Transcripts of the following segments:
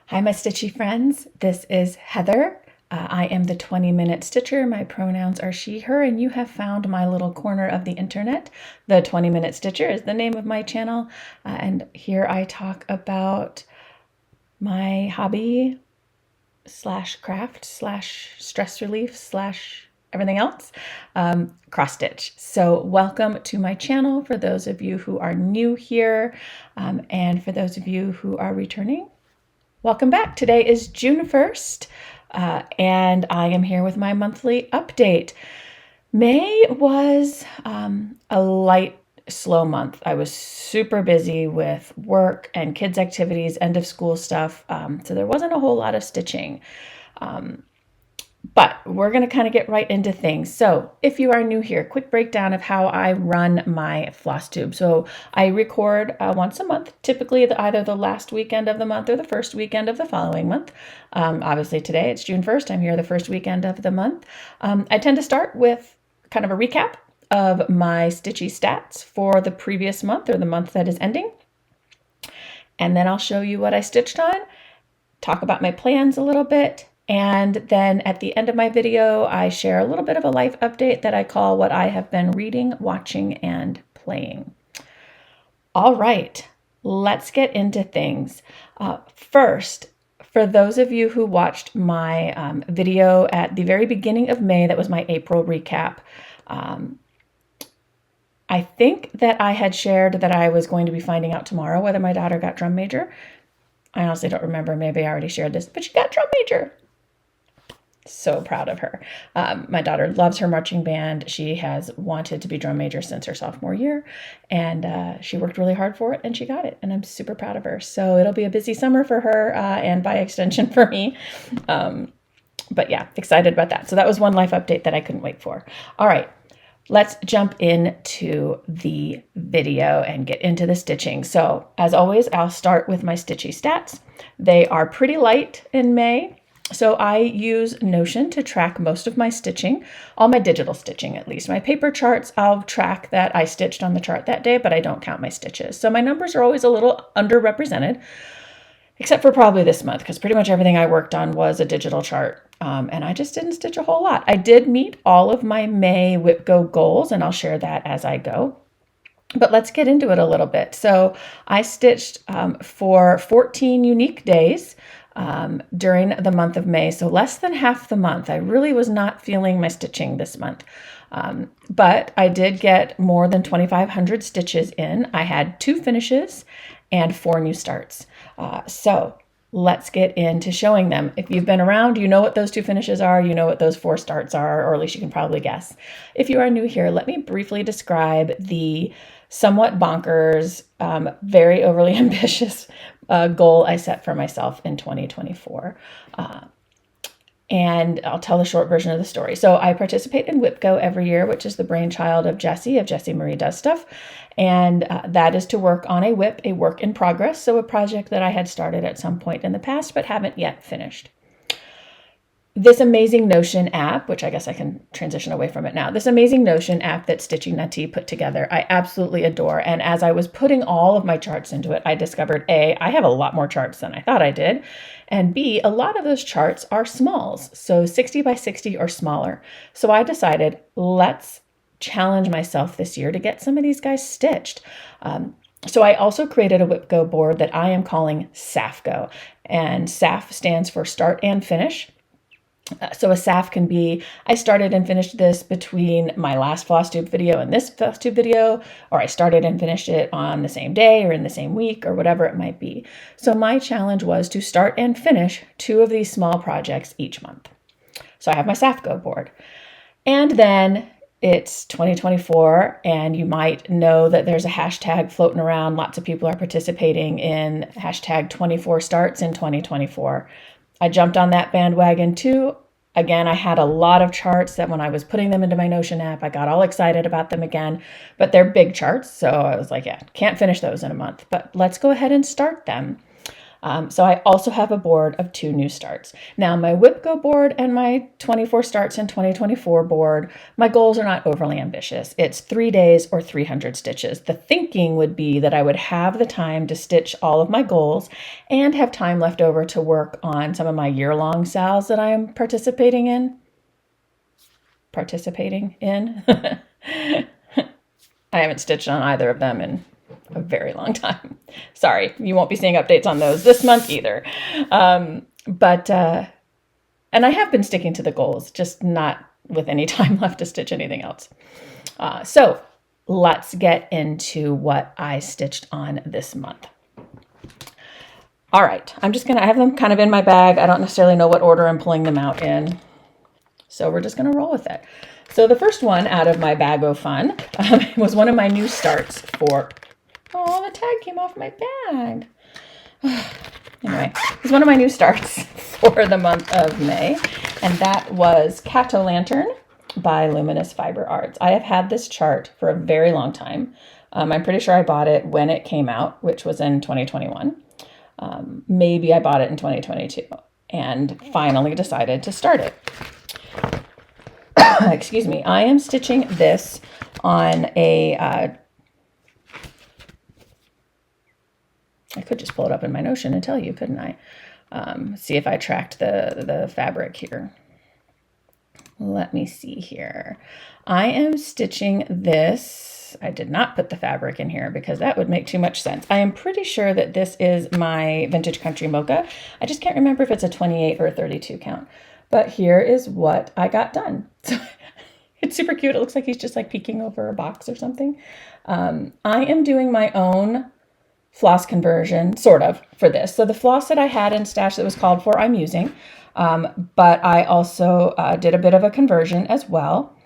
Hi, my stitchy friends. This is Heather. I am the 20-minute stitcher. My pronouns are she, her, and you have found my little corner of the internet. The 20-minute stitcher is the name of my channel, and here I talk about my hobby slash craft slash stress relief slash everything else, cross stitch. So welcome to my channel for those of you who are new here, and for those of you who are returning. Welcome back. Today is June 1st, and I am here with my monthly update. May was a light, slow month. I was super busy with work and kids' activities, end of school stuff, so there wasn't a whole lot of stitching. But we're going to kind of get right into things. So if you are new here, quick breakdown of how I run my Flosstube. So I record once a month, typically either the last weekend of the month or the first weekend of the following month. Obviously today it's June 1st. I'm here the first weekend of the month. I tend to start with kind of a recap of my Stitchy stats for the previous month or the month that is ending. And then I'll show you what I stitched on, talk about my plans a little bit. And then at the end of my video, I share a little bit of a life update that I call what I have been reading, watching, and playing. All right, let's get into things. First, for those of you who watched my video at the very beginning of May, that was my April recap. I think that I had shared that I was going to be finding out tomorrow whether my daughter got drum major. I honestly don't remember. Maybe I already shared this, but she got drum major. So proud of her. My daughter loves her marching band. She has wanted to be drum major since her sophomore year, and she worked really hard for it, and she got it, and I'm super proud of her. So it'll be a busy summer for her, and by extension for me. But yeah, excited about that. So that was one life update that I couldn't wait for. All right, let's jump into the video and get into the stitching. So as always, I'll start with my Stitchy stats. They are pretty light in May. So I use Notion to track most of my stitching, all my digital stitching at least. My paper charts, I'll track that I stitched on the chart that day, but I don't count my stitches. So my numbers are always a little underrepresented, except for probably this month, because pretty much everything I worked on was a digital chart, and I just didn't stitch a whole lot. I did meet all of my May Whip Go goals, and I'll share that as I go. But let's get into it a little bit. So I stitched for 14 unique days during the month of May, so less than half the month. I really was not feeling my stitching this month, but I did get more than 2,500 stitches in. I had 2 finishes and 4 new starts. So let's get into showing them. If you've been around, you know what those 2 finishes are, you know what those 4 starts are, or at least you can probably guess. If you are new here, let me briefly describe the somewhat bonkers, very overly ambitious goal I set for myself in 2024. And I'll tell the short version of the story. So I participate in WhipGo every year, which is the brainchild of Jessie Marie Does Stuff. And that is to work on a whip, a work in progress. So a project that I had started at some point in the past, but haven't yet finished. This amazing Notion app, which I guess I can transition away from it now. This amazing Notion app that Stitchy Nutty put together, I absolutely adore. And as I was putting all of my charts into it, I discovered A, I have a lot more charts than I thought I did. And B, a lot of those charts are smalls, so 60 by 60 or smaller. So I decided, let's challenge myself this year to get some of these guys stitched. So I also created a WhipGo board that I am calling SAFGO. And SAF stands for Start and Finish. So a SAF can be, I started and finished this between my last Flosstube video and this Flosstube video, or I started and finished it on the same day or in the same week or whatever it might be. So my challenge was to start and finish 2 of these small projects each month. So I have my SAFGO board. And then it's 2024, and you might know that there's a hashtag floating around. Lots of people are participating in hashtag 24 starts in 2024. I jumped on that bandwagon too. Again, I had a lot of charts that when I was putting them into my Notion app, I got all excited about them again, but they're big charts. So I was like, yeah, can't finish those in a month, but let's go ahead and start them. So I also have a board of 2 new starts. Now my WIPGO board and my 24 starts in 2024 board, my goals are not overly ambitious. It's 3 days or 300 stitches. The thinking would be that I would have the time to stitch all of my goals and have time left over to work on some of my year-long sales that I am participating in. I haven't stitched on either of them in a very long time. Sorry, you won't be seeing updates on those this month either. And I have been sticking to the goals, just not with any time left to stitch anything else. So let's get into what I stitched on this month. All right, I have them kind of in my bag. I don't necessarily know what order I'm pulling them out in. So we're just gonna roll with it. So the first one out of my bag of fun was one of my new starts for, oh, the tag came off my bag. Anyway, it's one of my new starts for the month of May, and that was Cat-O-Lantern by Luminous Fiber Arts. I have had this chart for a very long time. I'm pretty sure I bought it when it came out, which was in 2021. Maybe I bought it in 2022 and finally decided to start it. Excuse me. I am stitching this on a, I could just pull it up in my Notion and tell you, couldn't I? See if I tracked the fabric here. Let me see here. I am stitching this. I did not put the fabric in here because that would make too much sense. I am pretty sure that this is my Vintage Country Mocha. I just can't remember if it's a 28 or a 32 count. But here is what I got done. So it's super cute. It looks like he's just like peeking over a box or something. I am doing my own floss conversion, sort of, for this. So the floss that I had in stash that was called for, I'm using. But I also did a bit of a conversion as well.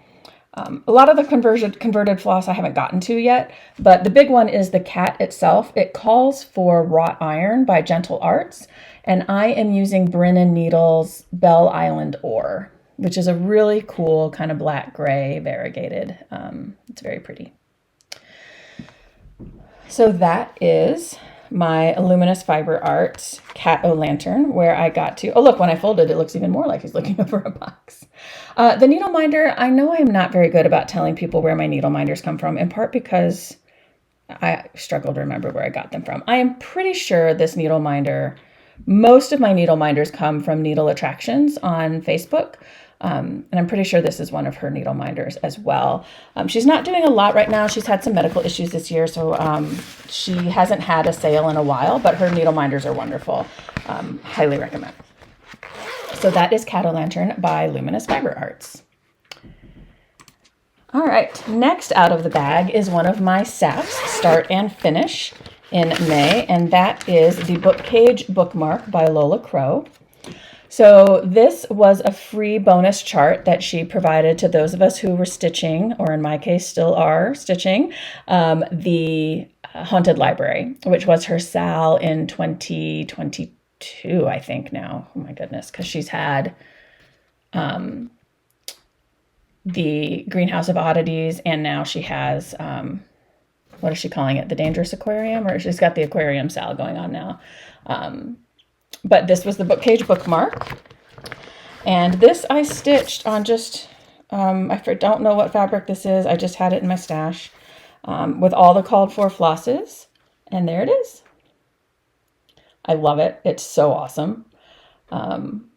A lot of the converted floss I haven't gotten to yet, but the big one is the cat itself. It calls for wrought iron by Gentle Arts, and I am using Brennan Needles Bell Island Ore, which is a really cool kind of black-gray variegated. It's very pretty. So that is my Luminous Fiber Arts Cat-O-Lantern, where I got to, oh look, when I folded, it looks even more like he's looking over a box. The needle minder, I know I'm not very good about telling people where my needle minders come from, in part because I struggle to remember where I got them from. I am pretty sure this needle minder, most of my needle minders come from Needle Attractions on Facebook. And I'm pretty sure this is one of her needle minders as well. She's not doing a lot right now. She's had some medical issues this year, so she hasn't had a sale in a while, but her needle minders are wonderful. Highly recommend. So that is Cat-O-Lantern by Luminous Fiber Arts. All right, next out of the bag is one of my SAFs, Start and Finish, in May, and that is the Bookcase Bookmark by Lola Crow. So this was a free bonus chart that she provided to those of us who were stitching, or in my case still are stitching, the Haunted Library, which was her sal in 2022, I think now. Oh my goodness, because she's had the Greenhouse of Oddities, and now she has, what is she calling it? The Dangerous Aquarium? Or she's got the aquarium sal going on now. But this was the Bookcase Bookmark. And this I stitched on just, I don't know what fabric this is. I just had it in my stash with all the called for flosses. And there it is. I love it. It's so awesome. And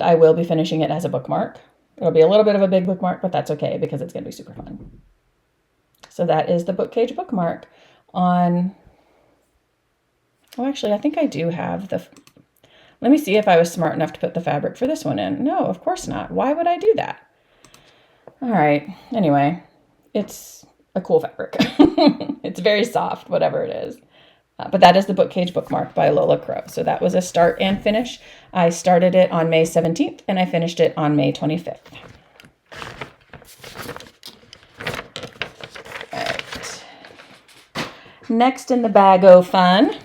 I will be finishing it as a bookmark. It'll be a little bit of a big bookmark, but that's okay because it's going to be super fun. So that is the Bookcase Bookmark on... Oh, actually, I think I do have the... Let me see if I was smart enough to put the fabric for this one in. No, of course not. Why would I do that? All right. Anyway, it's a cool fabric. It's very soft, whatever it is. But that is the Bookcase Bookmark by Lola Crow. So that was a start and finish. I started it on May 17th, and I finished it on May 25th. All right. Next in the bag o' fun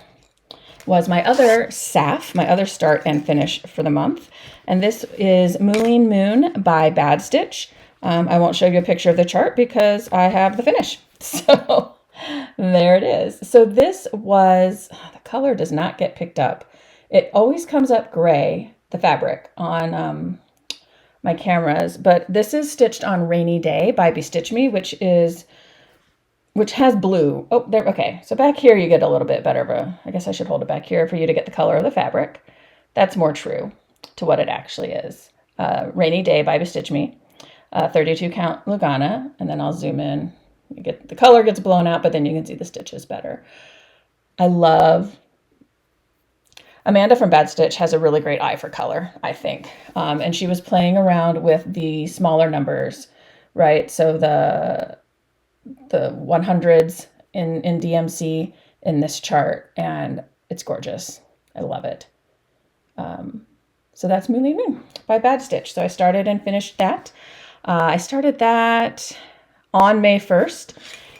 was my other SAF, my other start and finish for the month. And this is Mouline Moon by Bad Stitch. I won't show you a picture of the chart because I have the finish. So There it is. So this was, the color does not get picked up. It always comes up gray, the fabric, on my cameras, but this is stitched on Rainy Day by Bestitch Me, which has blue. Oh, there, okay. So back here you get a little bit better of a, I guess I should hold it back here for you to get the color of the fabric. That's more true to what it actually is. Rainy Day by Bestitch Me, 32 count Lugana, and then I'll zoom in. You get the color gets blown out, but then you can see the stitches better. I love Amanda from Bad Stitch has a really great eye for color, I think. And she was playing around with the smaller numbers, right? So the 100s in DMC in this chart, and it's gorgeous. I love it. So that's Mouline by Bad Stitch. So I started and finished that. I started that on May 1st,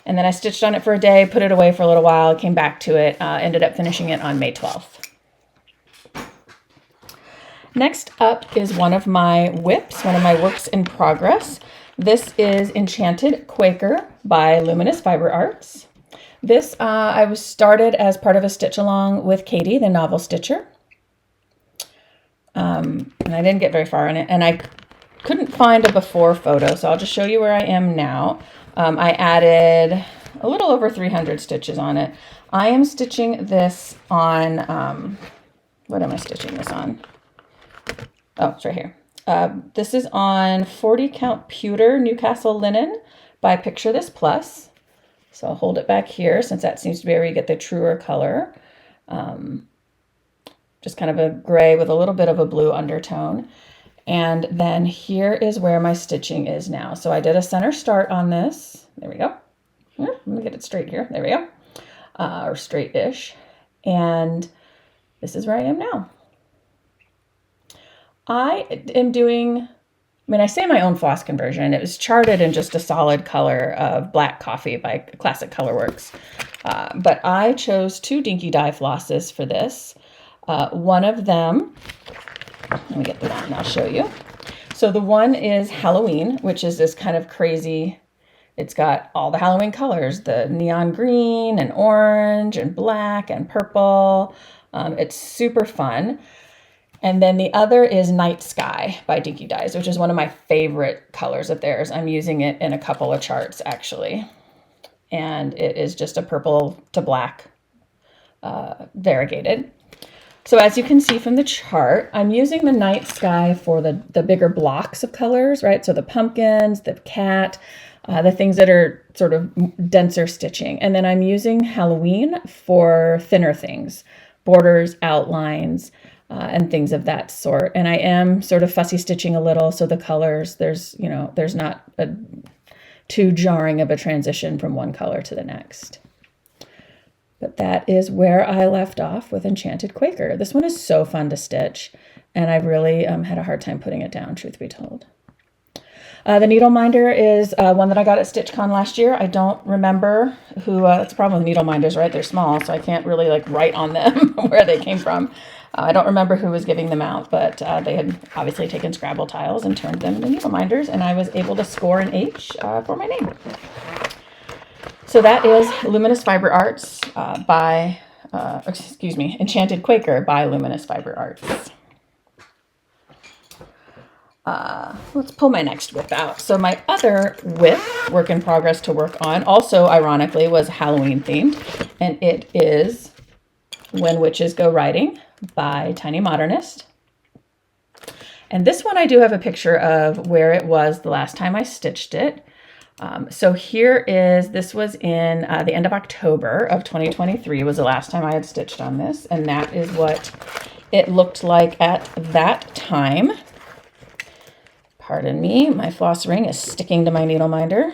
and then I stitched on it for a day, put it away for a little while, came back to it, ended up finishing it on May 12th. Next up is one of my WIPs, one of my works in progress. This is Enchanted Quaker by Luminous Fiber Arts. This I was started as part of a stitch along with Katie, the novel stitcher. And I didn't get very far in it, and I couldn't find a before photo, so I'll just show you where I am now. I added a little over 300 stitches on it. I am stitching this on, what am I stitching this on? Oh, it's right here. This is on 40 count pewter Newcastle linen by Picture This Plus. So I'll hold it back here since that seems to be where you get the truer color. Just kind of a gray with a little bit of a blue undertone. And then here is where my stitching is now. So I did a center start on this. There we go. Let me get it straight here. There we go. Or straight-ish. And this is where I am now. I am doing, I say my own floss conversion. It was charted in just a solid color of Black Coffee by Classic Colorworks. But I chose 2 Dinky Dye flosses for this. One of them, let me get the one and I'll show you. So the one is Halloween, which is this kind of crazy, it's got all the Halloween colors, the neon green and orange and black and purple. It's super fun. And then the other is Night Sky by Dinky Dyes, which is one of my favorite colors of theirs. I'm using it in a couple of charts, actually. And it is just a purple to black variegated. So as you can see from the chart, I'm using the Night Sky for the bigger blocks of colors, right? So the pumpkins, the cat, the things that are sort of denser stitching. And then I'm using Halloween for thinner things, borders, outlines, and things of that sort. And I am sort of fussy stitching a little, so the colors, there's not too jarring of a transition from one color to the next. But that is where I left off with Enchanted Quaker. This one is so fun to stitch, and I really had a hard time putting it down, truth be told. The needle minder is one that I got at StitchCon last year. I don't remember who, that's the problem with needle minders, right? They're small, so I can't really write on them where they came from. I don't remember who was giving them out, but they had obviously taken Scrabble tiles and turned them into needle minders, and I was able to score an H for my name. So that is Luminous Fiber Arts Enchanted Quaker by Luminous Fiber Arts. Let's pull my next WIP out. So my other WIP, work in progress to work on, also ironically was Halloween themed, and it is When Witches Go Riding by Tiny Modernist. And this one I do have a picture of where it was the last time I stitched it. So here is, this was in the end of October of 2023 was the last time I had stitched on this, and that is what it looked like at that time. Pardon me, my floss ring is sticking to my needle minder.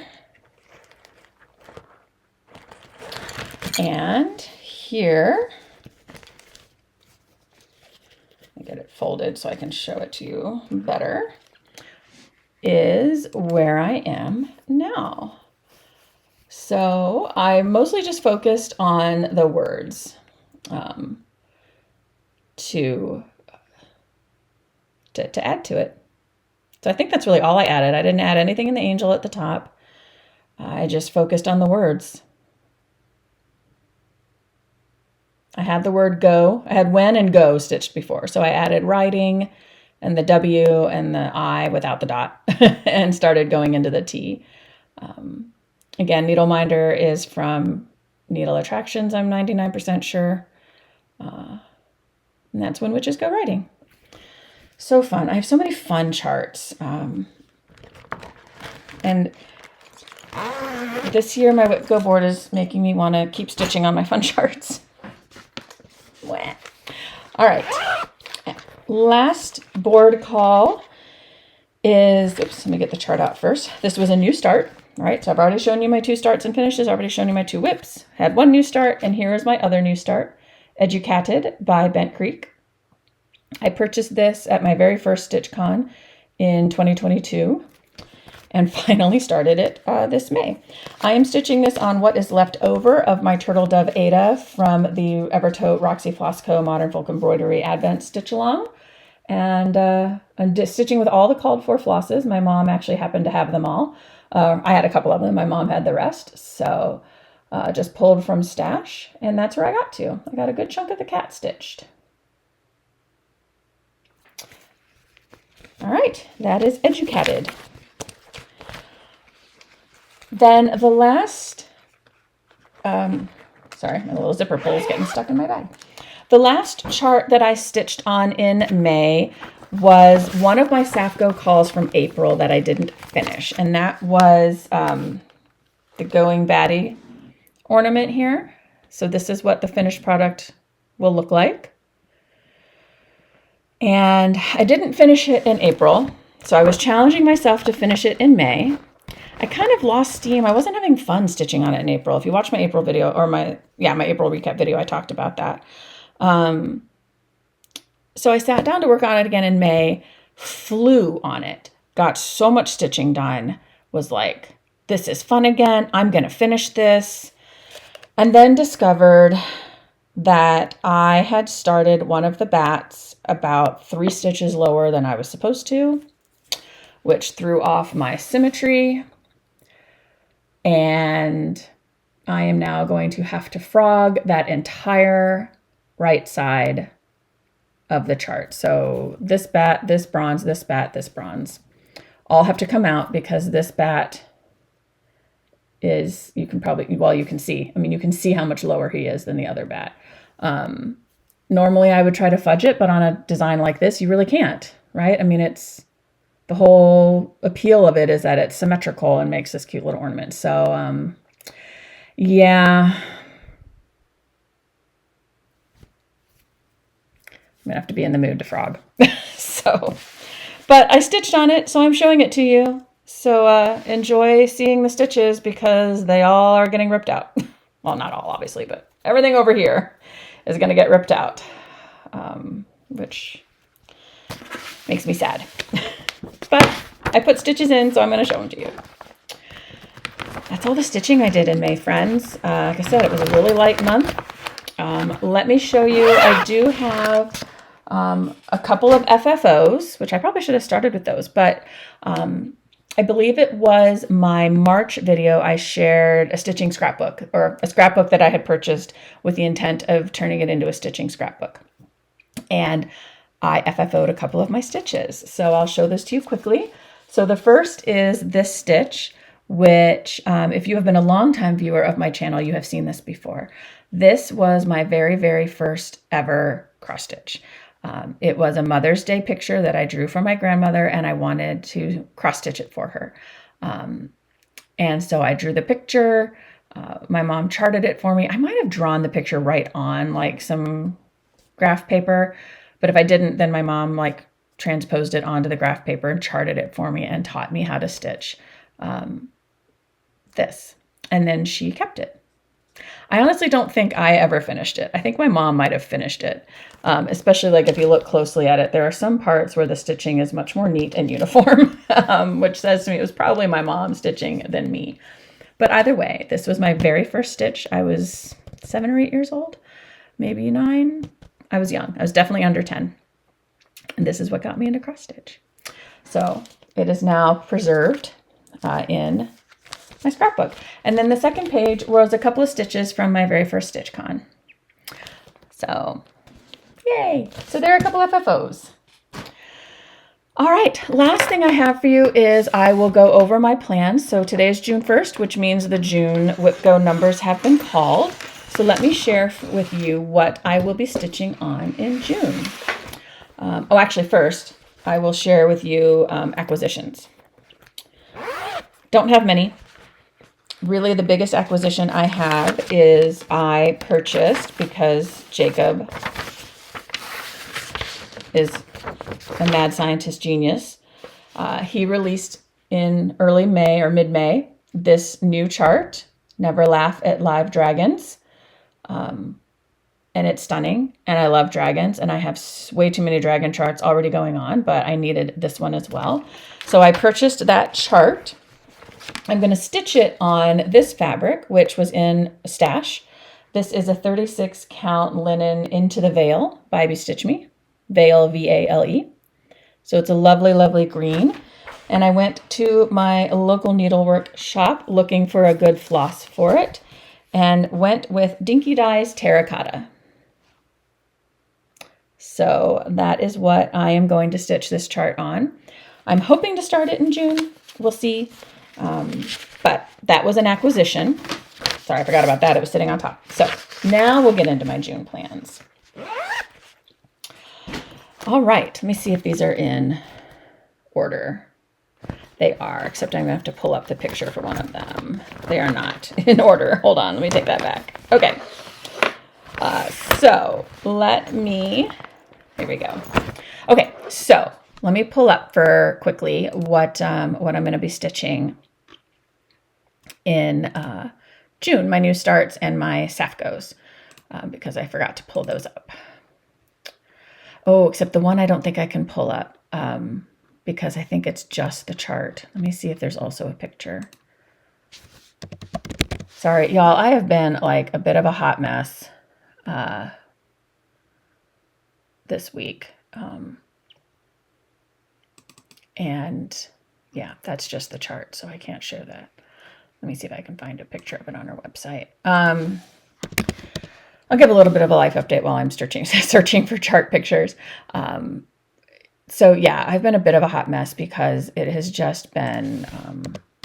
And here, let me get it folded so I can show it to you better, is where I am now. So I mostly just focused on the words to add to it. So I think that's really all I added. I didn't add anything in the angel at the top. I just focused on the words. I had the word go. I had when and go stitched before. So I added writing and the W and the I without the dot and started going into the T. Again, needle minder is from Needle Attractions, I'm 99% sure. And that's When Witches Go Writing. So fun. I have so many fun charts. And this year my Whip Go board is making me want to keep stitching on my fun charts. All right. Last board call is, oops, let me get the chart out first. This was a new start. All right, so I've already shown you my 2 starts and finishes. I've already shown you my 2 whips. Had 1 new start, and here is my other new start, Enchanted by Bent Creek. I purchased this at my very first StitchCon in 2022 and finally started it this May. I am stitching this on what is left over of my Turtle Dove Ada from the Evertote Roxy Floss Co. Modern Folk Embroidery Advent Stitch Along. And I'm just stitching with all the called for flosses. My mom actually happened to have them all. I had a couple of them. My mom had the rest. So just pulled from stash, and that's where I got to. I got a good chunk of the cat stitched. All right, that is Enchanted. Then the last, sorry, my little zipper pull is getting stuck in my bag. The last chart that I stitched on in May was one of my Safgo calls from April that I didn't finish. And that was the Going Batty ornament here. So this is what the finished product will look like. And I didn't finish it in April. So I was challenging myself to finish it in May. I kind of lost steam. I wasn't having fun stitching on it in April. If you watch my April video, or my April recap video, I talked about that. So I sat down to work on it again in May, flew on it, got so much stitching done, was like, this is fun again. I'm going to finish this. And then discovered that I had started one of the bats about 3 stitches lower than I was supposed to, which threw off my symmetry. And I am now going to have to frog that entire right side of the chart. So this bat, this bronze, this bat, this bronze, all have to come out because this bat is, you can probably, well, you can see, I mean, you can see how much lower he is than the other bat. Normally I would try to fudge it, but on a design like this, you really can't, right? I mean, it's, the whole appeal of it is that it's symmetrical and makes this cute little ornament. So, yeah, I'm gonna have to be in the mood to frog. But I stitched on it, so I'm showing it to you. So enjoy seeing the stitches because they all are getting ripped out. Well, not all, obviously, but everything over here is gonna get ripped out, which makes me sad. But I put stitches in, so I'm going to show them to you. That's all the stitching I did in May, friends. Like I said, it was a really light month. Let me show you. I do have a couple of FFOs, which I probably should have started with those, but I believe it was my March video. I shared a stitching scrapbook, or a scrapbook that I had purchased with the intent of turning it into a stitching scrapbook. And I FFO'd a couple of my stitches. So I'll show this to you quickly. So the first is this stitch, which if you have been a longtime viewer of my channel, you have seen this before. This was my very, very first ever cross stitch. It was a Mother's Day picture that I drew for my grandmother, and I wanted to cross stitch it for her. And so I drew the picture. My mom charted it for me. I might have drawn the picture right on like some graph paper, but if I didn't, then my mom like transposed it onto the graph paper and charted it for me and taught me how to stitch this. And then she kept it. I honestly don't think I ever finished it. I think my mom might have finished it, especially like if you look closely at it. There are some parts where the stitching is much more neat and uniform, which says to me it was probably my mom stitching than me. But either way, this was my very first stitch. I was 7 or 8 years old, maybe 9. I was young. I was definitely under 10. And this is what got me into cross stitch. So it is now preserved in my scrapbook. And then the second page was a couple of stitches from my very first StitchCon. So, yay. So there are a couple FFOs. All right, last thing I have for you is I will go over my plans. So today is June 1st, which means the June Whip Go numbers have been called. So let me share with you what I will be stitching on in June. Actually, first, I will share with you acquisitions. Don't have many. Really, the biggest acquisition I have is I purchased, because Jacob is a mad scientist genius. He released in early May or mid-May this new chart, Never Laugh at Live Dragons. And it's stunning. And I love dragons. And I have way too many dragon charts already going on, but I needed this one as well. So I purchased that chart. I'm going to stitch it on this fabric, which was in a stash. This is a 36 count linen Into the Veil by Stitch Me. Veil, V-A-L-E. So it's a lovely, lovely green. And I went to my local needlework shop looking for a good floss for it and went with Dinky Dye's Terracotta. So that is what I am going to stitch this chart on. I'm hoping to start it in June. We'll see. But that was an acquisition. Sorry, I forgot about that. It was sitting on top. So now we'll get into my June plans. All right, let me see if these are in order. They are, except I'm going to have to pull up the picture for one of them. They are not in order. Hold on, let me take that back. Okay, so here we go. Okay, so let me pull up for quickly what I'm going to be stitching in June, my new starts and my Safcos, because I forgot to pull those up. Oh, except the one I don't think I can pull up because I think it's just the chart. Let me see if there's also a picture. Sorry, y'all, I have been like a bit of a hot mess this week. And yeah, that's just the chart, so I can't show that. Let me see if I can find a picture of it on our website. I'll give a little bit of a life update while I'm searching for chart pictures. So yeah, I've been a bit of a hot mess because it has just been,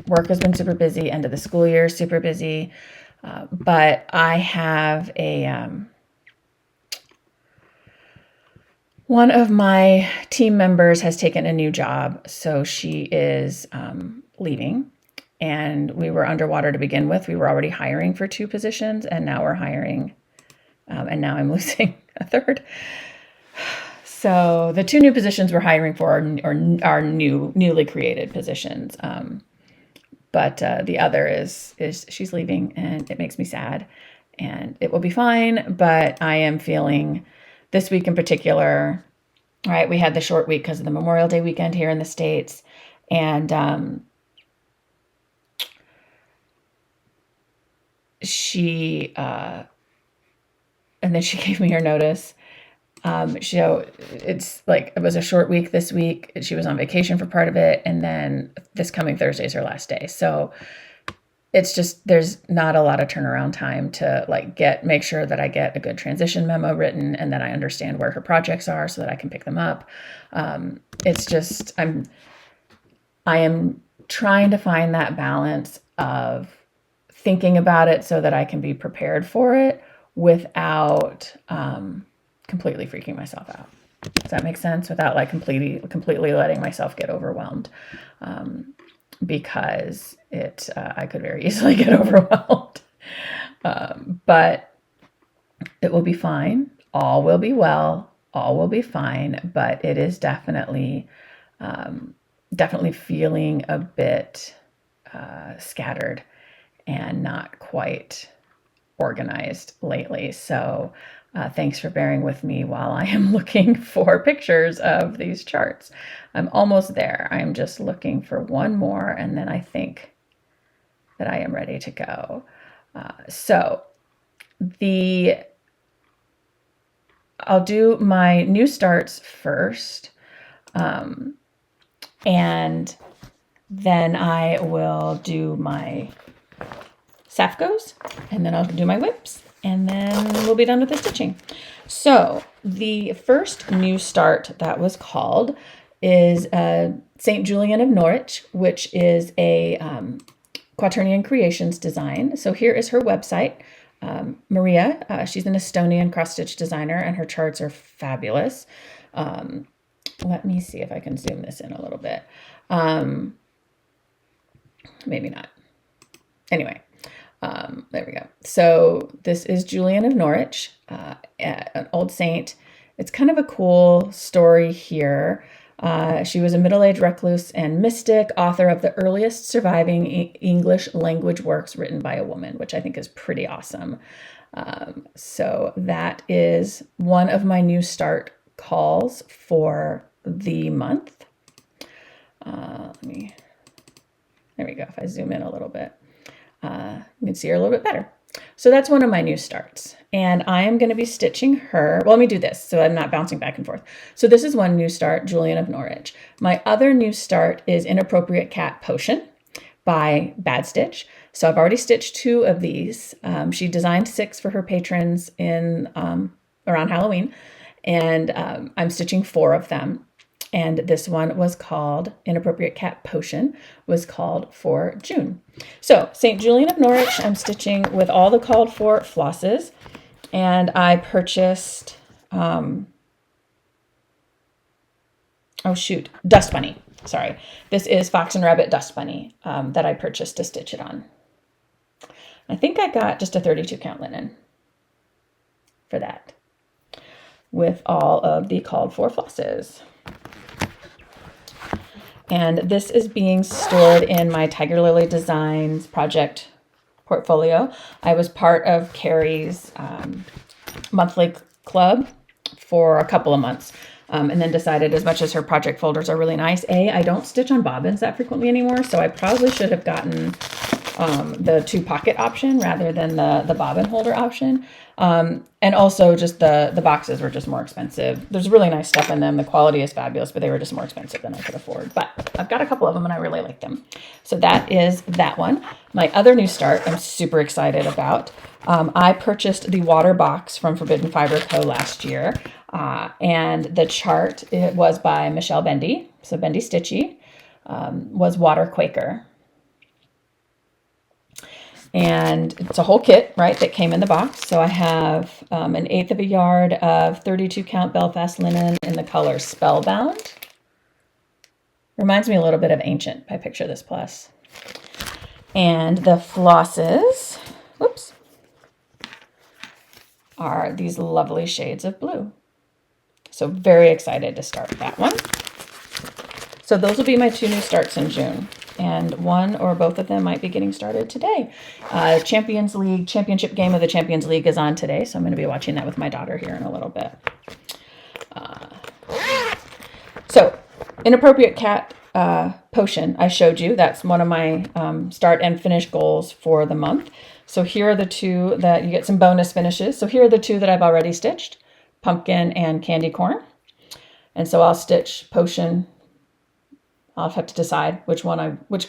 work has been super busy, end of the school year, super busy. But I have one of my team members has taken a new job, so she is leaving. And we were underwater to begin with. We were already hiring for 2 positions, and now we're hiring. And now I'm losing a third. So the 2 new positions we're hiring for are newly created positions. But the other is she's leaving, and it makes me sad. And it will be fine, but I am feeling this week in particular. All right, we had the short week because of the Memorial Day weekend here in the States, and and then she gave me her notice. It's like, it was a short week this week. She was on vacation for part of it. And then this coming Thursday is her last day. So it's just, there's not a lot of turnaround time to like make sure that I get a good transition memo written and that I understand where her projects are so that I can pick them up. It's just, I am trying to find that balance of thinking about it so that I can be prepared for it without completely freaking myself out. Does that make sense? Without like completely letting myself get overwhelmed, because I could very easily get overwhelmed. But it will be fine. All will be well. All will be fine. But it is definitely feeling a bit scattered and not quite organized lately. So thanks for bearing with me while I am looking for pictures of these charts. I'm almost there. I'm just looking for one more, and then I think that I am ready to go. So I'll do my new starts first, and then I will do my Safcos, and then I'll do my whips, and then we'll be done with the stitching. So the first new start that was called is St. Julian of Norwich, which is a Quaternion Creations design. So here is her website. Maria, she's an Estonian cross-stitch designer, and her charts are fabulous. Let me see if I can zoom this in a little bit. Maybe not. Anyway, there we go. So this is Julian of Norwich, an old saint. It's kind of a cool story here. She was a middle-aged recluse and mystic, author of the earliest surviving English language works written by a woman, which I think is pretty awesome. So that is one of my new start calls for the month. There we go. If I zoom in a little bit, you can see her a little bit better. So that's one of my new starts, and I am going to be stitching her. Well, let me do this so I'm not bouncing back and forth. So this is one new start, Julian of Norwich. My other new start is Inappropriate Cat Potion by Bad Stitch. So I've already stitched 2 of these. She designed 6 for her patrons in around Halloween, and I'm stitching 4 of them. And this one was called Inappropriate Cat Potion, was called for June. So St. Julian of Norwich, I'm stitching with all the called for flosses. And I purchased, Dust Bunny. Sorry. This is Fox and Rabbit Dust Bunny that I purchased to stitch it on. I think I got just a 32 count linen for that with all of the called for flosses. And this is being stored in my Tiger Lily Designs project portfolio. I was part of Carrie's monthly club for a couple of months, and then decided, as much as her project folders are really nice, I don't stitch on bobbins that frequently anymore, so I probably should have gotten the 2 pocket option rather than the bobbin holder option. And also just the boxes were just more expensive. There's really nice stuff in them. The quality is fabulous, but they were just more expensive than I could afford. But I've got a couple of them and I really like them. So that is that one. My other new start I'm super excited about. I purchased the water box from Forbidden Fiber Co. last year. And the chart, it was by Michelle Bendy. So Bendy Stitchy was water Quaker. And it's a whole kit, right, that came in the box. So I have an 1/8 of a yard of 32 count Belfast linen in the color Spellbound. Reminds me a little bit of Ancient by Picture This Plus. And the flosses, are these lovely shades of blue. So very excited to start that one. So those will be my 2 new starts in June. And one or both of them might be getting started today. Champions League, championship game of the Champions League is on today, so I'm going to be watching that with my daughter here in a little bit. So, Inappropriate Cat Potion, I showed you. That's one of my start and finish goals for the month. So here are the 2 that you get some bonus finishes. So here are the 2 that I've already stitched, Pumpkin and Candy Corn. And so I'll stitch Potion. I'll have to decide which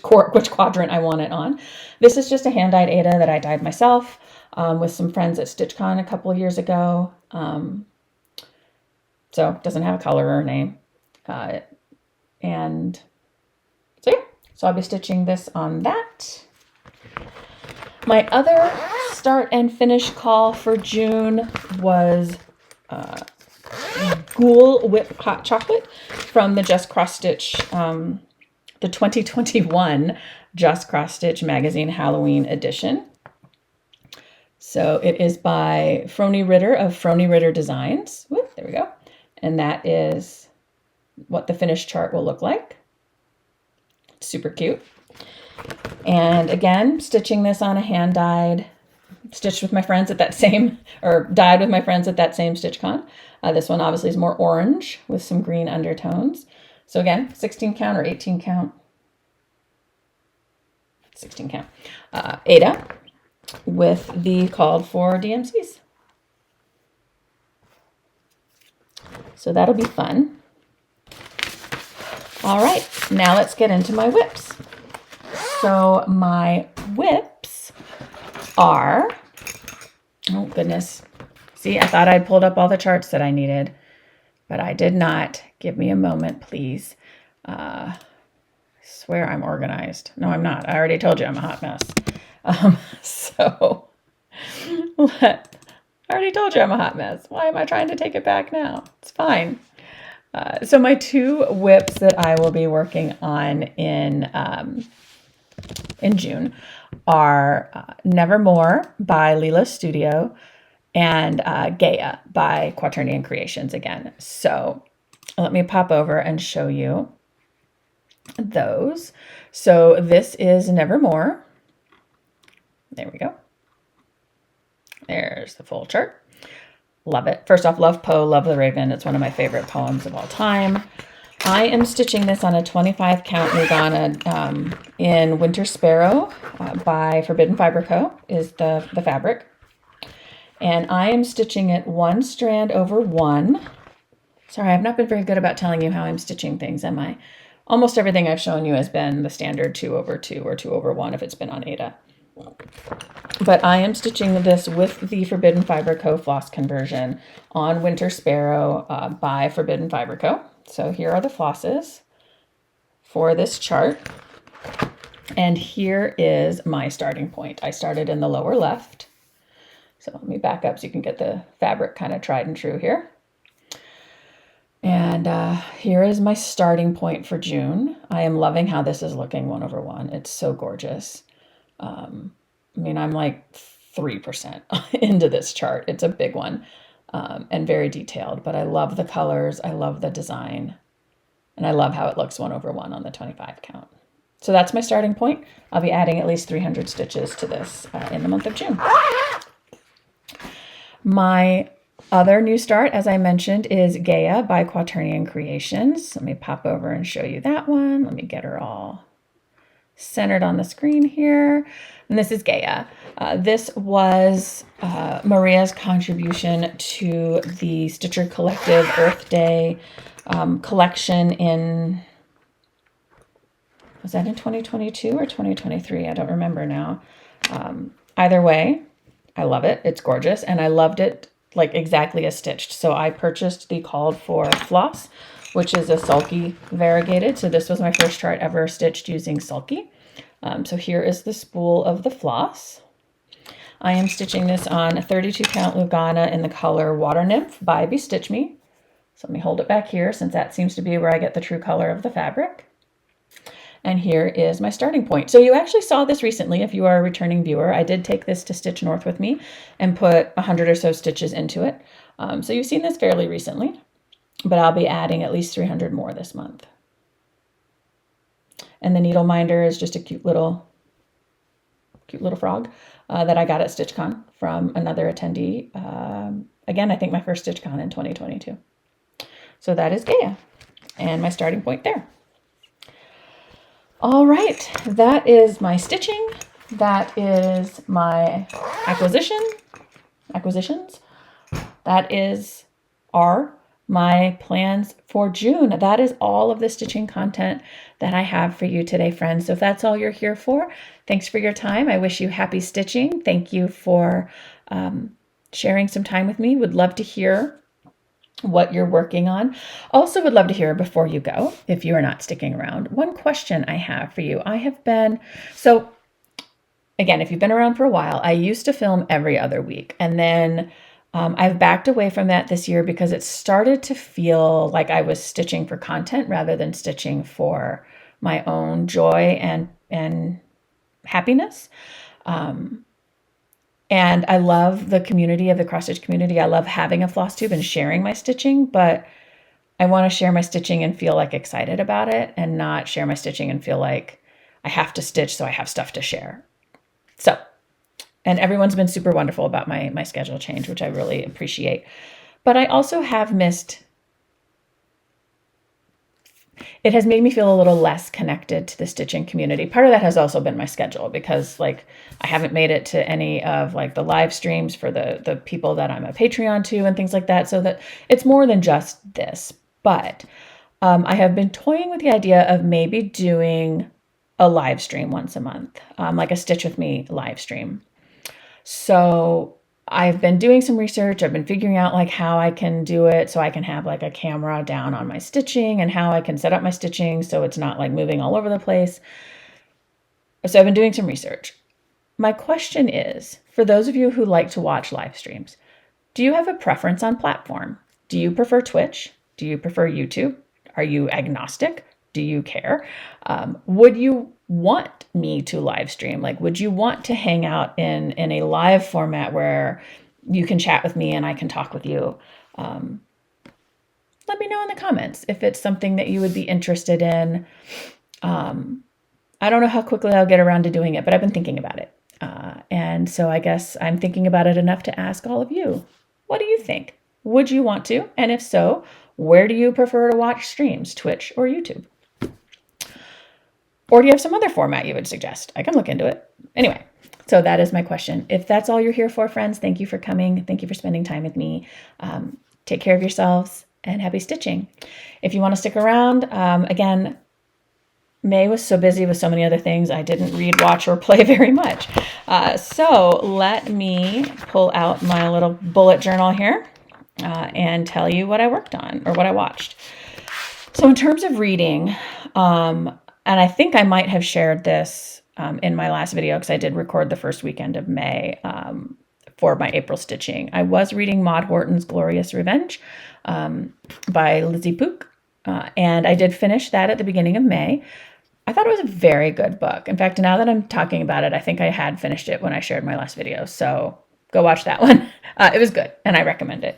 quadrant I want it on. This is just a hand-dyed Ada that I dyed myself with some friends at StitchCon a couple of years ago. So it doesn't have a color or a name. And so yeah, so I'll be stitching this on that. My other start and finish call for June was Ghoul Whip Hot Chocolate from the Just Cross Stitch, the 2021 Just Cross Stitch Magazine Halloween edition. So it is by Frony Ritter of Frony Ritter Designs. Whoop, there we go. And that is what the finished chart will look like. Super cute. And again, stitching this on a hand dyed, stitched with my friends at that same, or dyed with my friends at that same StitchCon. This one obviously is more orange with some green undertones. So again, 16 count or 18 count, 16 count, Ada with the called for DMCs. So that'll be fun. All right, now let's get into my whips. So my whips are, oh, goodness. See, I thought I'd pulled up all the charts that I needed, but I did not. Give me a moment, please. I swear I'm organized. No, I'm not. I already told you I'm a hot mess. I already told you I'm a hot mess. Why am I trying to take it back now? It's fine. So my two whips that I will be working on in June are Nevermore by Lila Studio and Gaia by Quaternion Creations again. So let me pop over and show you those. So this is Nevermore. There we go. There's the full chart. Love it. First off, love Poe, love the Raven. It's one of my favorite poems of all time. I am stitching this on a 25 count Lugana in Winter Sparrow by Forbidden Fiber Co. is the fabric. And I am stitching it 1 strand over 1. Sorry, I've not been very good about telling you how I'm stitching things, am I? Almost everything I've shown you has been the standard 2 over 2 or 2 over 1 if it's been on Ada. But I am stitching this with the Forbidden Fiber Co. floss conversion on Winter Sparrow by Forbidden Fiber Co. So here are the flosses for this chart. And here is my starting point. I started in the lower left. So let me back up so you can get the fabric kind of tried and true here. And here is my starting point for June. I am loving how this is looking 1 over 1. It's so gorgeous. I mean, I'm like 3% into this chart. It's a big one and very detailed, but I love the colors. I love the design, and I love how it looks 1 over 1 on the 25 count. So that's my starting point. I'll be adding at least 300 stitches to this in the month of June. My other new start, as I mentioned, is Gaia by Quaternion Creations. Let me pop over and show you that one. Let me get her all centered on the screen here. And this is Gaia. This was Maria's contribution to the Stitcher Collective Earth Day collection in, was that in 2022 or 2023? I don't remember now. Either way, I love it. It's gorgeous. And I loved it like exactly as stitched. So I purchased the called for floss, which is a sulky variegated. So this was my first chart ever stitched using sulky. So here is the spool of the floss. I am stitching this on a 32 count Lugana in the color Water Nymph by Bestitch Me. So let me hold it back here since that seems to be where I get the true color of the fabric. And here is my starting point. So you actually saw this recently if you are a returning viewer. I did take this to Stitch North with me and put 100 or so stitches into it. So you've seen this fairly recently, but I'll be adding at least 300 more this month. And the needle minder is just a cute little frog that I got at StitchCon from another attendee. Again, I think my first StitchCon in 2022. So that is Gaia and my starting point there. All right, that is my stitching. That is my acquisitions. That is my plans for June. That is all of the stitching content that I have for you today, friends. So if that's all you're here for, thanks for your time. I wish you happy stitching. Thank you for sharing some time with me. Would love to hear what you're working on. Also would love to hear before you go, if you are not sticking around, one question I have for you. So again, if you've been around for a while, I used to film every other week, and then I've backed away from that this year because it started to feel like I was stitching for content rather than stitching for my own joy and happiness. And I love the community of the cross stitch community. I love having a Flosstube and sharing my stitching, but I want to share my stitching and feel like excited about it, and not share my stitching and feel like I have to stitch so I have stuff to share. So, and everyone's been super wonderful about my schedule change, which I really appreciate. But I also have missed, it has made me feel a little less connected to the stitching community. Part of that has also been my schedule, because like I haven't made it to any of like the live streams for the people that I'm a Patreon to and things like that. So that it's more than just this. But I have been toying with the idea of maybe doing a live stream once a month, like a Stitch With Me live stream. So I've been doing some research. I've been figuring out like how I can do it so I can have like a camera down on my stitching and how I can set up my stitching so it's not like moving all over the place. So I've been doing some research. My question is, for those of you who like to watch live streams, do you have a preference on platform? Do you prefer Twitch? Do you prefer YouTube? Are you agnostic? Do you care? Would you want me to live stream? Like, would you want to hang out in a live format where you can chat with me and I can talk with you? Let me know in the comments if it's something that you would be interested in. I don't know how quickly I'll get around to doing it, but I've been thinking about it. And so I guess I'm thinking about it enough to ask all of you, what do you think? Would you want to? And if so, where do you prefer to watch streams, Twitch or YouTube? Or do you have some other format you would suggest? I can look into it. Anyway, so that is my question. If that's all you're here for, friends, thank you for coming. Thank you for spending time with me. Take care of yourselves and happy stitching. If you want to stick around, again, May was so busy with so many other things, I didn't read, watch, or play very much. So let me pull out my little bullet journal here and tell you what I worked on or what I watched. So in terms of reading, and I think I might have shared this in my last video because I did record the first weekend of May for my April stitching. I was reading Maud Horton's Glorious Revenge by Lizzie Pook, and I did finish that at the beginning of May. I thought it was a very good book. In fact, now that I'm talking about it, I think I had finished it when I shared my last video. So go watch that one. It was good, and I recommend it.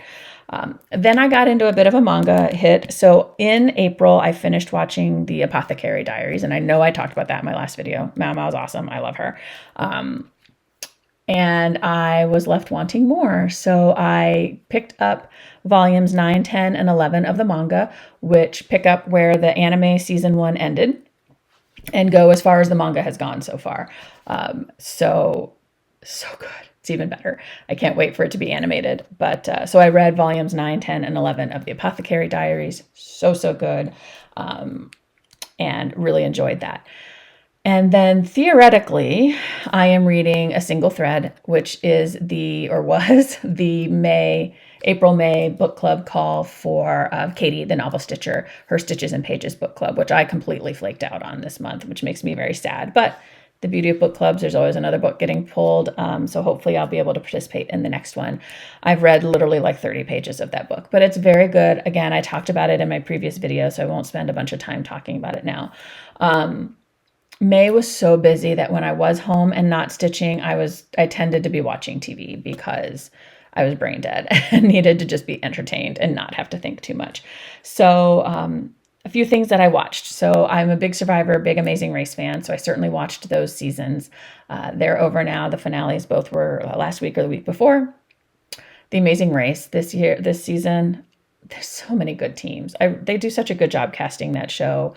Then I got into a bit of a manga hit. So in April, I finished watching the Apothecary Diaries, and I know I talked about that in my last video. Mama was awesome. I love her. And I was left wanting more. So I picked up volumes 9, 10, and 11 of the manga, which pick up where the anime season 1 ended and go as far as the manga has gone so far. So good. It's even better. I can't wait for it to be animated. But so I read volumes 9, 10, and 11 of the Apothecary Diaries. So good. And really enjoyed that. And then theoretically, I am reading A Single Thread, which is was the April-May book club call for Katie, the novel stitcher, her Stitches and Pages book club, which I completely flaked out on this month, which makes me very sad. But the beauty of book clubs, there's always another book getting pulled. So hopefully I'll be able to participate in the next one. I've read literally like 30 pages of that book, but it's very good. Again, I talked about it in my previous video, so I won't spend a bunch of time talking about it now. May was so busy that when I was home and not stitching, I tended to be watching TV because I was brain dead and needed to just be entertained and not have to think too much. So a few things that I watched. So I'm a big Survivor, big Amazing Race fan. So I certainly watched those seasons. They're over now. The finales both were last week or the week before. The Amazing Race this season, there's so many good teams. They do such a good job casting that show.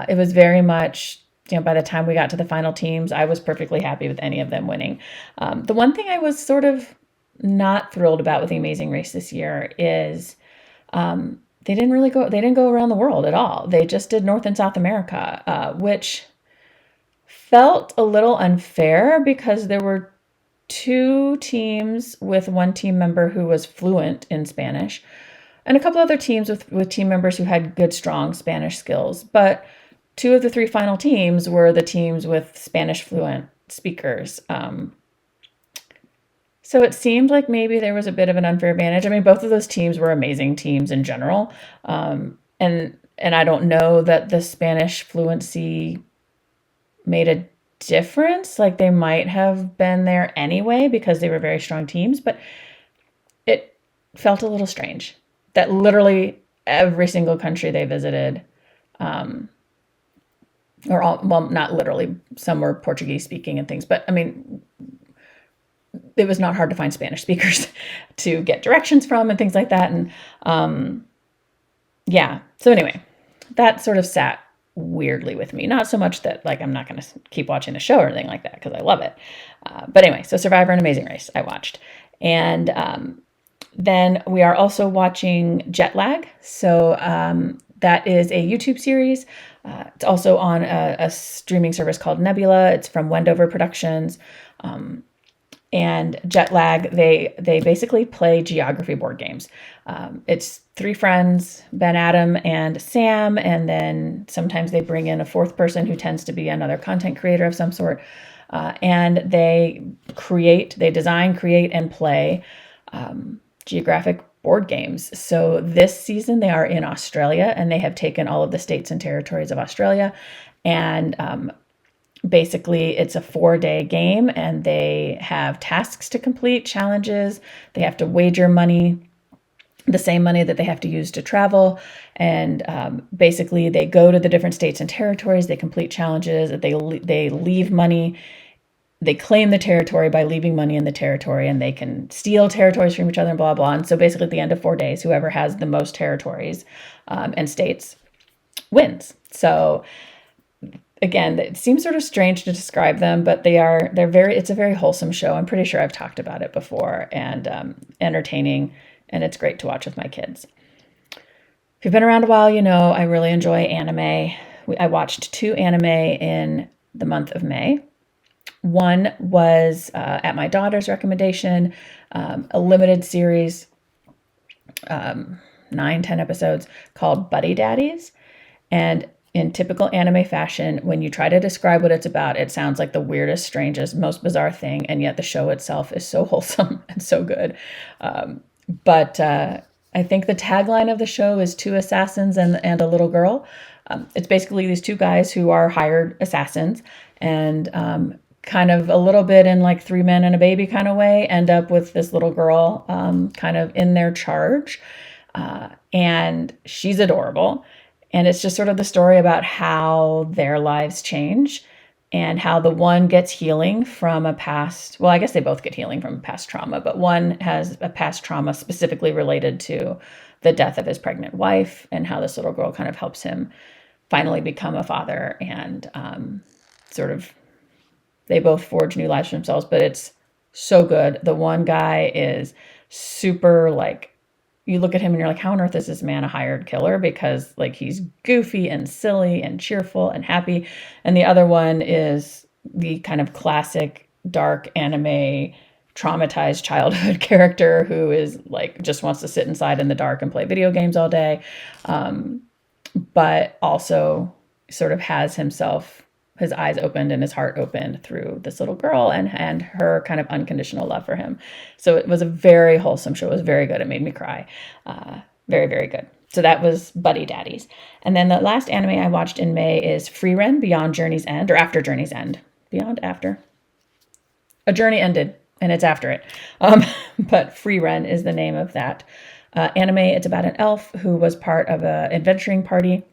It was very much, by the time we got to the final teams, I was perfectly happy with any of them winning. The one thing I was sort of not thrilled about with the Amazing Race this year is they didn't go around the world at all. They just did North and South America, which felt a little unfair because there were 2 teams with one team member who was fluent in Spanish and a couple other teams with team members who had good, strong Spanish skills. But 2 of the 3 final teams were the teams with Spanish fluent speakers. So it seemed like maybe there was a bit of an unfair advantage. I mean, both of those teams were amazing teams in general. And I don't know that the Spanish fluency made a difference. Like they might have been there anyway because they were very strong teams, but it felt a little strange that literally every single country they visited, not literally, some were Portuguese speaking and things, but I mean, it was not hard to find Spanish speakers to get directions from and things like that. And so anyway, that sort of sat weirdly with me. Not so much that like I'm not going to keep watching the show or anything like that because I love it. But anyway, so Survivor and Amazing Race I watched. And then we are also watching Jet Lag. So that is a YouTube series. It's also on a streaming service called Nebula. It's from Wendover Productions. and jet lag, they basically play geography board games. It's 3 friends, Ben, Adam, and Sam, and then sometimes they bring in a 4th person who tends to be another content creator of some sort. And they design, create, and play geographic board games. So this season they are in Australia, and they have taken all of the states and territories of Australia, and basically it's a 4-day game, and they have tasks to complete, challenges. They have to wager money, the same money that they have to use to travel. And basically they go to the different states and territories, they complete challenges, they leave money. They claim the territory by leaving money in the territory, and they can steal territories from each other and blah, blah. And so basically at the end of 4 days, whoever has the most territories and states wins. So again, it seems sort of strange to describe them, but it's a very wholesome show. I'm pretty sure I've talked about it before, and entertaining, and it's great to watch with my kids. If you've been around a while, you know I really enjoy anime. I watched 2 anime in the month of May. One was at my daughter's recommendation, a limited series, 9-10 episodes called Buddy Daddies. And in typical anime fashion, when you try to describe what it's about, it sounds like the weirdest, strangest, most bizarre thing. And yet the show itself is so wholesome and so good. But I think the tagline of the show is 2 assassins and a little girl. It's basically these 2 guys who are hired assassins, and kind of a little bit in like 3 Men and a Baby kind of way, end up with this little girl kind of in their charge. And she's adorable. And it's just sort of the story about how their lives change, and how the one gets healing from a past, well, I guess they both get healing from past trauma, but one has a past trauma specifically related to the death of his pregnant wife, and how this little girl kind of helps him finally become a father, and sort of they both forge new lives for themselves. But it's so good. The one guy is super, like, you look at him and you're like, how on earth is this man a hired killer? Because like he's goofy and silly and cheerful and happy. And the other one is the kind of classic dark anime traumatized childhood character who is like, just wants to sit inside in the dark and play video games all day. But also sort of has his eyes opened and his heart opened through this little girl and her kind of unconditional love for him. So it was a very wholesome show. It was very good. It made me cry. Very, very good. So that was Buddy Daddies. And then the last anime I watched in May is Frieren Beyond Journey's End, or After Journey's End. Beyond, after. A journey ended, and it's after it. But Frieren is the name of that anime. It's about an elf who was part of an adventuring party.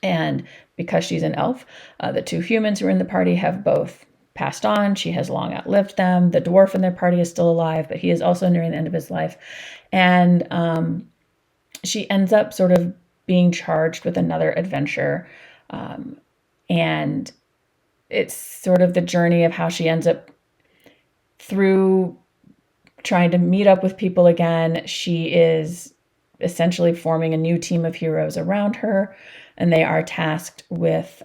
And because she's an elf, the 2 humans who are in the party have both passed on. She has long outlived them. The dwarf in their party is still alive, but he is also nearing the end of his life. And she ends up sort of being charged with another adventure. And it's sort of the journey of how she ends up through trying to meet up with people again. She is essentially forming a new team of heroes around her. And they are tasked with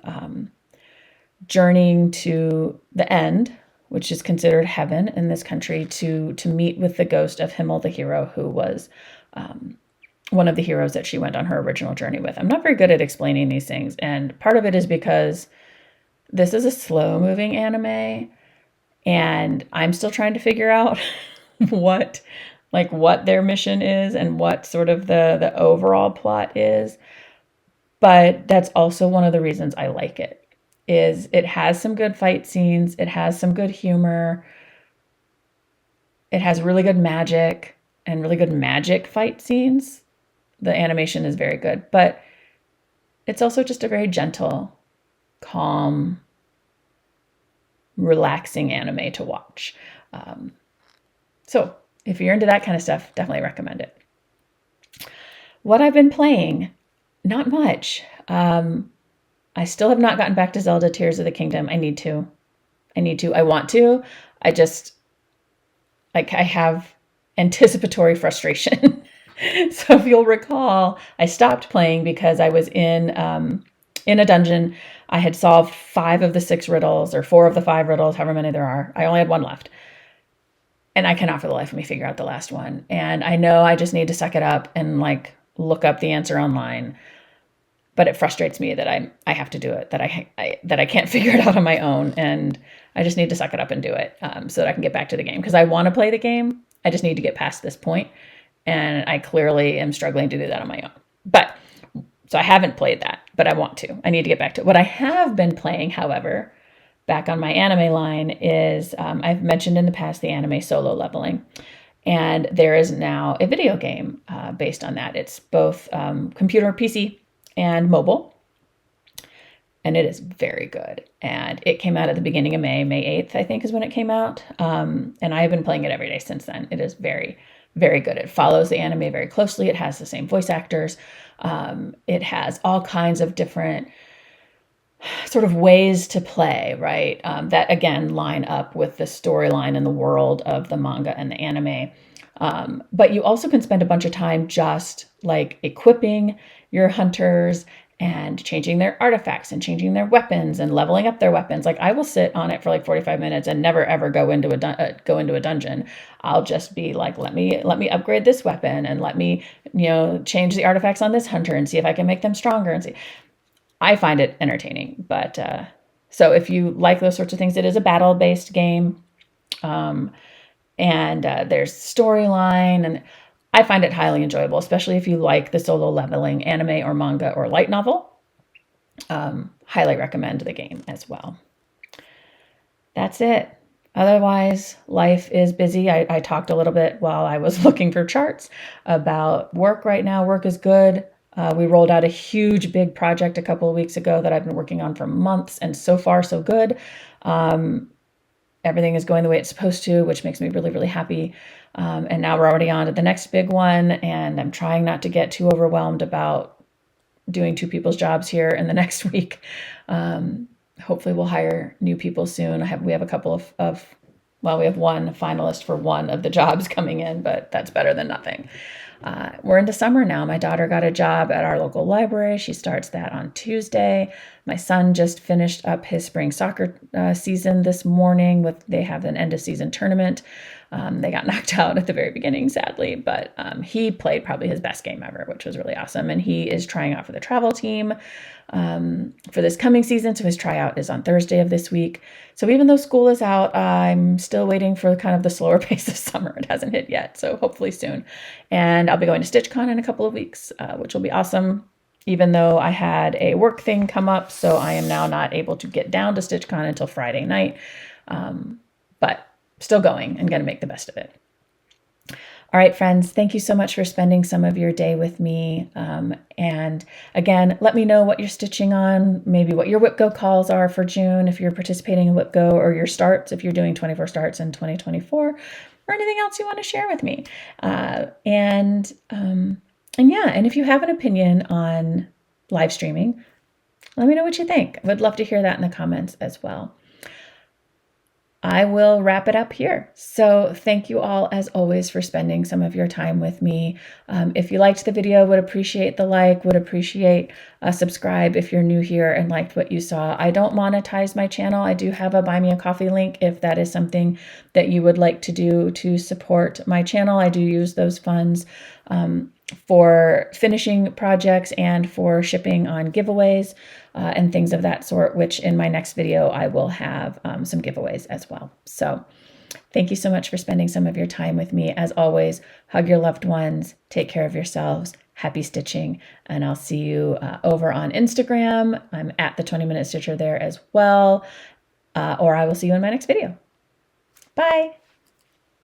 journeying to the end, which is considered heaven in this country, to meet with the ghost of Himmel, the hero, who was one of the heroes that she went on her original journey with. I'm not very good at explaining these things. And part of it is because this is a slow-moving anime, and I'm still trying to figure out what their mission is and what sort of the overall plot is. But that's also one of the reasons I like it, is it has some good fight scenes. It has some good humor. It has really good magic and really good magic fight scenes. The animation is very good, but it's also just a very gentle, calm, relaxing anime to watch. So if you're into that kind of stuff, definitely recommend it. What I've been playing, not much. I still have not gotten back to Zelda Tears of the Kingdom. I need to. I want to. I have anticipatory frustration. So if you'll recall, I stopped playing because I was in a dungeon. I had solved 5 of the 6 riddles, or 4 of the 5 riddles, however many there are. I only had 1 left. and I cannot for the life of me figure out the last one. And I know I just need to suck it up and like look up the answer online. But it frustrates me that I have to do it, that I can't figure it out on my own, and I just need to suck it up and do it so that I can get back to the game, because I want to play the game. I just need to get past this point, and I clearly am struggling to do that on my own. But so I haven't played that, but I want to. I need to get back to it. What I have been playing, however, back on my anime line is I've mentioned in the past the anime Solo Leveling. And there is now a video game based on that. It's both computer, PC, and mobile. And it is very good. And it came out at the beginning of May 8th, I think is when it came out. And I have been playing it every day since then. It is very, very good. It follows the anime very closely. It has the same voice actors. It has all kinds of different sort of ways to play, right? That again line up with the storyline and the world of the manga and the anime. But you also can spend a bunch of time just like equipping your hunters and changing their artifacts and changing their weapons and leveling up their weapons. Like I will sit on it for like 45 minutes and never ever go into a dungeon. I'll just be like, let me upgrade this weapon and let me, change the artifacts on this hunter and see if I can make them stronger and see. I find it entertaining, but so if you like those sorts of things, it is a battle-based game, and there's storyline, and I find it highly enjoyable, especially if you like the Solo Leveling anime or manga or light novel. Highly recommend the game as well. That's it. Otherwise, life is busy. I talked a little bit while I was looking for charts about work right now. Work is good. We rolled out a huge, big project a couple of weeks ago that I've been working on for months, and so far, so good. Everything is going the way it's supposed to, which makes me really, really happy. And now we're already on to the next big one, and I'm trying not to get too overwhelmed about doing two people's jobs here in the next week. Hopefully we'll hire new people soon. We have a couple we have one finalist for one of the jobs coming in, but that's better than nothing. We're into summer now. My daughter got a job at our local library. She starts that on Tuesday. My son just finished up his spring soccer season this morning. They have an end of season tournament. They got knocked out at the very beginning, sadly, but he played probably his best game ever, which was really awesome. And he is trying out for the travel team for this coming season. So his tryout is on Thursday of this week. So even though school is out, I'm still waiting for kind of the slower pace of summer. It hasn't hit yet, so hopefully soon. And I'll be going to StitchCon in a couple of weeks, which will be awesome, even though I had a work thing come up. So I am now not able to get down to StitchCon until Friday night, but still going and going to make the best of it. All right, friends, thank you so much for spending some of your day with me. And again, let me know what you're stitching on, maybe what your Whip Go calls are for June if you're participating in Whip Go, or your starts if you're doing 24 starts in 2024, or anything else you want to share with me. And if you have an opinion on live streaming, let me know what you think. I would love to hear that in the comments as well. I will wrap it up here. So thank you all, as always, for spending some of your time with me. If you liked the video, would appreciate the like, would appreciate a subscribe if you're new here and liked what you saw. I don't monetize my channel. I do have a Buy Me a Coffee link if that is something that you would like to do to support my channel. I do use those funds for finishing projects and for shipping on giveaways and things of that sort, which in my next video, I will have some giveaways as well. So thank you so much for spending some of your time with me. As always, hug your loved ones, take care of yourselves, happy stitching, and I'll see you over on Instagram. I'm at the 20 Minute Stitcher there as well, or I will see you in my next video. Bye.